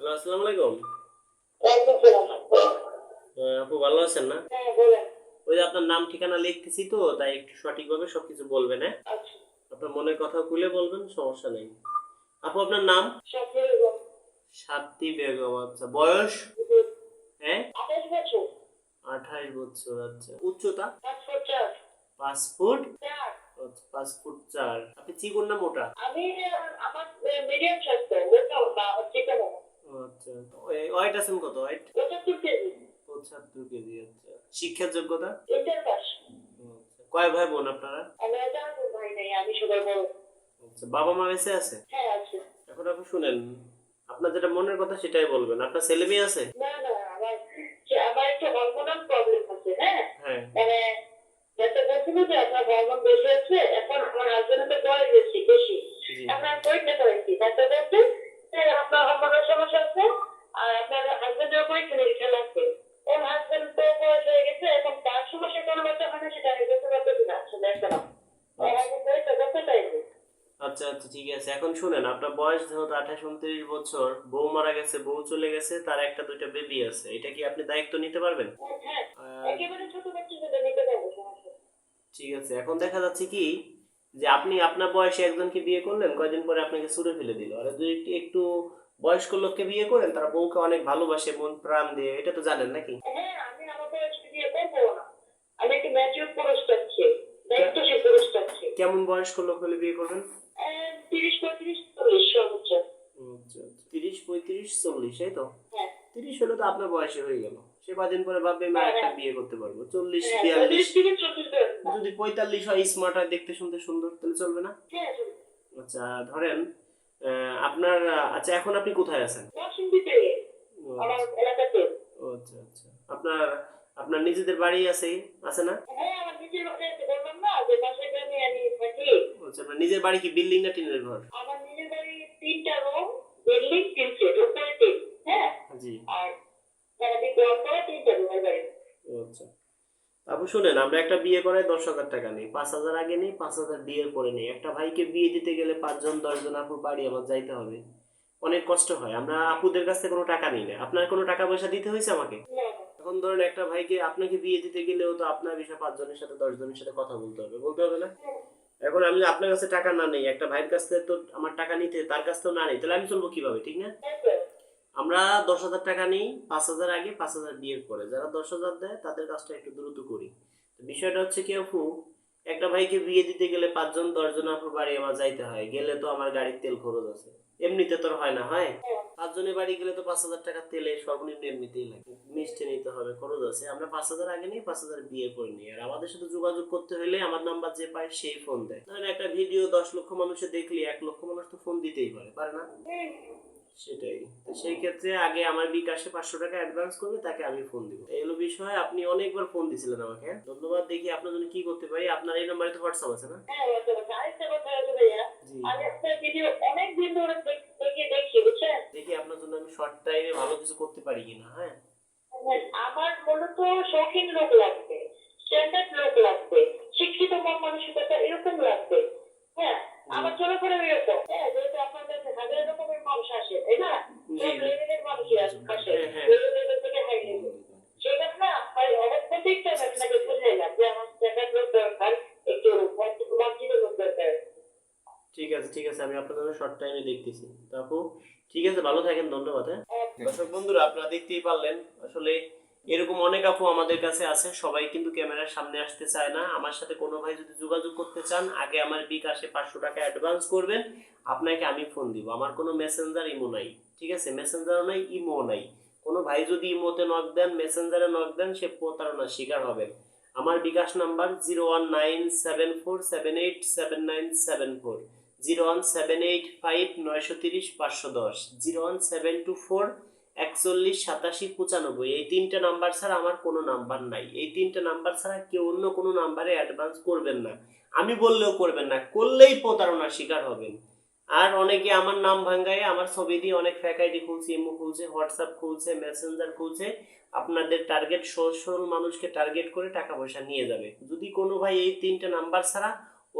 Hello, আসসালামু আলাইকুম। ওয়ালাইকুম সালাম। আপু ভালো আছেন না? হ্যাঁ, বলেন। ওই যে আপনার নাম ঠিকানা লিখতেছি তো, তাই একটু সঠিকভাবে সবকিছু বলবেন, হ্যাঁ? আচ্ছা। আপনার মনের কথা খুলে বলবেন, সমস্যা নেই। আপু আপনার নাম? সফিউল বেগম। সাত্তী বেগম, আচ্ছা। বয়স? জি। হ্যাঁ? 28 বছর। 28 বছর, আচ্ছা। উচ্চতা? 5 ফুট 4। 5 ফুট? 4। আচ্ছা, 5 ফুট 4। আপনি চিকন না মোটা? আমি আমার মিডিয়াম স্বাস্থ্য, মোটাও না, আমার চিকনও না। ও আচ্ছা। ওয়েট আছেন কত ওয়েট? 75 কেজি। 75 কেজি, আচ্ছা। শিক্ষার যোগ্যতা? Inter pass. ও আচ্ছা। কয় ভাই বোন আপনারা? আমার তেমন কোনো ভাই নেই, আমি সবার বড়। আচ্ছা, বাবা মা বেঁচে আছে? হ্যাঁ, আছে। এখন আপনি শুনেন, আপনার যেটা মনের কথা সেটাই বলবেন। আপনার ছেলে মেয়ে আছে? না, না, আমার একটা হরমোনাল প্রবলেম আছে, হ্যাঁ? হ্যাঁ। মানে ডাক্তার বলছিল যে আপনার হরমোন বেশি আছে, এখন আমার হাজবেন্ডের তো বয়স বেশি। জি। এখন আমি পরীক্ষা করেছি, ডাক্তার বলছে যে আপনার হরমোনের সমস্যা আছে, আর আপনার হাজবেন্ডের পরীক্ষা নিরীক্ষা লাগবে। ওর হাজবেন্ড তো বয়স হয়ে গেছে, এখন তার সমস্যা কোনো ব্যাপার হয় না, সেটা আমি বলতে পারতেছি না, আসলে একটা না। ওর হাজবেন্ড পরীক্ষা করতে চাইছে। আচ্ছা আচ্ছা, ঠিক আছে। এখন শুনেন, আপনার বয়স যেহেতু 28-29 বছর, বউ মারা গেছে, বউ চলে গেছে, তার একটা দুইটা বেবি আছে, এটা কি আপনি দায়িত্ব নিতে পারবেন? হ্যাঁ, আহ, একেবারে ছোট বাচ্চা যেটা নিতে পারবো, সমস্যা নেই। ঠিক আছে। এখন দেখা যাচ্ছে কি, যে আপনি আপনার বয়সে একজনকে বিয়ে করলেন, কয়দিন পরে আপনাকে ছুঁড়ে ফেলে দিল। আর যদি একটু একটু বয়স্ক লোককে বিয়ে করেন, তারা বউকে অনেক ভালোবাসে মন প্রাণ দিয়ে, এটা তো জানেন নাকি? হ্যাঁ, আমি আমার বয়সে বিয়ে করবো না। আমি একটু ম্যাচিউর পুরুষ চাচ্ছি, দায়িত্বশীল পুরুষ চাচ্ছি। কেমন বয়স্ক লোক হলে বিয়ে করবেন? 30, 35, 40 সর্বোচ্চ। আচ্ছা আচ্ছা, 30, 35, 40, এই তো। হ্যাঁ, 30 হলে তো আপনার বয়সে হয়ে গেল। সে কদিন পরে ভাববে আমি হ্যাঁ, আরেকটা হ্যাঁ, বিয়ে করতে পারবো। 40, হ্যাঁ, 42। 35 থেকে 40 ধরেন না। যদি 45 হয়, স্মার্ট হয়, দেখতে শুনতে সুন্দর, তাহলে চলবে না? হ্যাঁ, চলবে। আচ্ছা, ধরেন আপনার আচ্ছা, এখন আপনি কোথায় আছেন? নরসিংদীতে, ও আমার আচ্ছা। এলাকাতে। ও আচ্ছা আচ্ছা। আপনার আপনার নিজেদের বাড়ি আছে আছে না? হ্যাঁ, আমার নিজের বাড়ি আছে, বললাম না যে পাশের গ্রামে আমি থাকি। আচ্ছা, আপনার নিজের বাড়ি কি বিল্ডিং না টিনের ঘর? আমার নিজের বাড়ি 3টা রুম, বিল্ডিং 3 সেট, উপরে 3। হ্যাঁ, জি। আর যারা বিক্রয় করে 3টা রুমের বাড়ি। ও আচ্ছা। আপু শুনেন, আমরা একটা বিয়ে করাই 10,000 টাকা নেই, 5,000 আগে নেই, 5,000 বিয়ের পরে নেই। একটা ভাইকে বিয়ে দিতে গেলে 5 জন 10 জন আপুর বাড়ি আমার যাইতে হবে, অনেক কষ্ট হয়। আমরা আপুদের কাছ থেকে কোনো টাকা নিই না। আপনার কোনো টাকা পয়সা দিতে হয়েছে আমাকে? না, এখন ধরেন, একটা ভাইকে আপনাকে বিয়ে দিতে গেলেও তো আপনার বিষয়ে 5 জনের সাথে 10 জনের সাথে কথা বলতে হবে না? না। এখন আমি যদি আপনার কাছে টাকা না নেই, একটা ভাইয়ের কাছ থেকে তো আমার টাকা নিতে, তার কাছ থেকেও না নেই, তাহলে আমি চলবো কিভাবে, ঠিক না? আমরা 10,000 টাকা নিই, 5,000 আগে, 5,000 বিয়ের পরে। যারা 10,000 দেয় তাদের কাজটা একটু দ্রুত করি। তো বিষয়টা হচ্ছে কি আপু, একটা ভাইকে বিয়ে দিতে গেলে 5 জন 10 জন আপুর বাড়ি আমার যাইতে হয়, গেলে তো আমার গাড়ির তেল খরচ আছে। এমনিতে তো আর হয় না, হয়? 5 জনের বাড়ি গেলে তো 5,000 টাকা তেলে সর্বনিম্ন এমনিতেই লাগে, মিষ্টি নিতে হবে, খরচ আছে। আমরা 5,000 আগে নিই, 5,000 বিয়ের পরে নিই। আর আমাদের সাথে যোগাযোগ করতে হলে আমার নাম্বার যে পায় সেই ফোন দেয়। ধরেন একটা ভিডিও 10 লক্ষ মানুষে দেখলি, 1 লক্ষ মানুষ তো ফোন দিতেই পারে, পারে না? সেটাই। তো সেই ক্ষেত্রে আগে আমার বিকাশে 500 টাকা অ্যাডভান্স করবে, তাকে আমি ফোন দিব। এই হলো বিষয়। আপনি অনেকবার ফোন দিছিলেন আমাকে, হ্যাঁ? ধন্যবাদ। দেখি আপনার জন্য কি করতে পারি। আপনার এই নাম্বারে তো হোয়াটসঅ্যাপ আছে না? হ্যাঁ, আরেকটা কথা আছে ভাইয়া, জি। আমি একটা ভিডিও অনেক দিন ধরে দেখি, বুঝছেন? দেখি আপনার জন্য আমি শর্ট টাইমে ভালো কিছু করতে পারি কিনা, হ্যাঁ? আমার মূলত শৌখিন লোক লাগবে, স্ট্যান্ডার্ড লোক লাগবে, শিক্ষিত মন মানসিকতা এরকম লাগবে। হ্যাঁ, আমার চলাফেরা এরকম। হ্যাঁ, যেহেতু আপনার কাছে হাজার রকমের মানুষ আসে, তাই না? জি। সব লেভেলের মানুষই আসে, হ্যাঁ হ্যাঁ। লো লেভেল থেকে হাই লেভেল। সেটা না, অটোমেটিক আমি আপনাকে বুঝাইলাম যে আমার স্ট্যান্ডার্ড লোক দরকার, একটু মার্জিত লোক দরকার। ঠিক আছে ঠিক আছে, আমি আপনার জন্য শর্ট টাইমে দেখতেছি। তো আপু, ঠিক আছে, ভালো থাকেন, ধন্যবাদ, হ্যাঁ? দর্শক বন্ধুরা, আপনারা দেখতেই পারলেন, আসলে এরকম অনেক আপু আমাদের কাছে আছে। সবাই কিন্তু ক্যামেরার সামনে আসতে চায় না। আমার সাথে কোনো ভাই যদি যোগাযোগ করতে চান, আগে আমার বিকাশে 500 টাকা অ্যাডভান্স করবেন, আপনাকে আমি ফোন দিব। আমার কোনো মেসেঞ্জার ইমো নাই, ঠিক আছে? মেসেঞ্জারও নাই, ইমো নাই। কোনো ভাই যদি ইমোতে নক দেন, মেসেঞ্জারে নক দেন, সে প্রতারণার শিকার হবেন। আমার বিকাশ নাম্বার 01974787974, 01785930510, 01724418795। এই 3টে নাম্বার ছাড়া আমার কোনো নাম্বার নাই। এই 3টে নাম্বার ছাড়া কেউ অন্য কোনো নাম্বারে অ্যাডভান্স করবেন না। আমি বললেও করবেন না, করলেই প্রতারণার শিকার হবেন। আর অনেকে আমার নাম ভাঙ্গায়, আমার ছবি দিয়ে অনেক ফেক আইডি খুলছে, ইমো খুলছে, হোয়াটসঅ্যাপ খুলছে, মেসেঞ্জার খুলছে। আপনাদের টার্গেট সরল মানুষকে টার্গেট করে টাকা পয়সা নিয়ে যাবে। যদি কোনো ভাই এই 3টে নাম্বার ছাড়া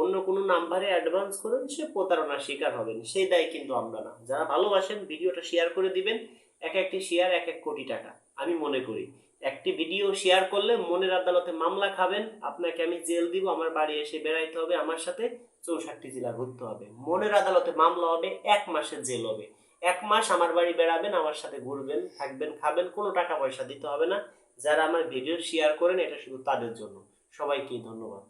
অন্য কোনো নাম্বারে অ্যাডভান্স করেন, সে প্রতারণার শিকার হবেন। সেই দায় কিন্তু আমরা না। যারা ভালোবাসেন, ভিডিওটা শেয়ার করে দিবেন। এক একটি শেয়ার 1 কোটি টাকা। আমি মনে করি একটি ভিডিও শেয়ার করলে মনের আদালতে মামলা খাবেন, আপনাকে আমি জেল দিব, আমার বাড়ি এসে বেড়াইতে হবে, আমার সাথে 64 জেলা ঘুরতে হবে, মনের আদালতে মামলা হবে, 1 মাসের জেল হবে। 1 মাস আমার বাড়ি বেড়াবেন, আমার সাথে ঘুরবেন, থাকবেন, খাবেন, কোনো টাকা পয়সা দিতে হবে না। যারা আমার ভিডিও শেয়ার করেন এটা শুধু তাদের জন্য। সবাইকে ধন্যবাদ।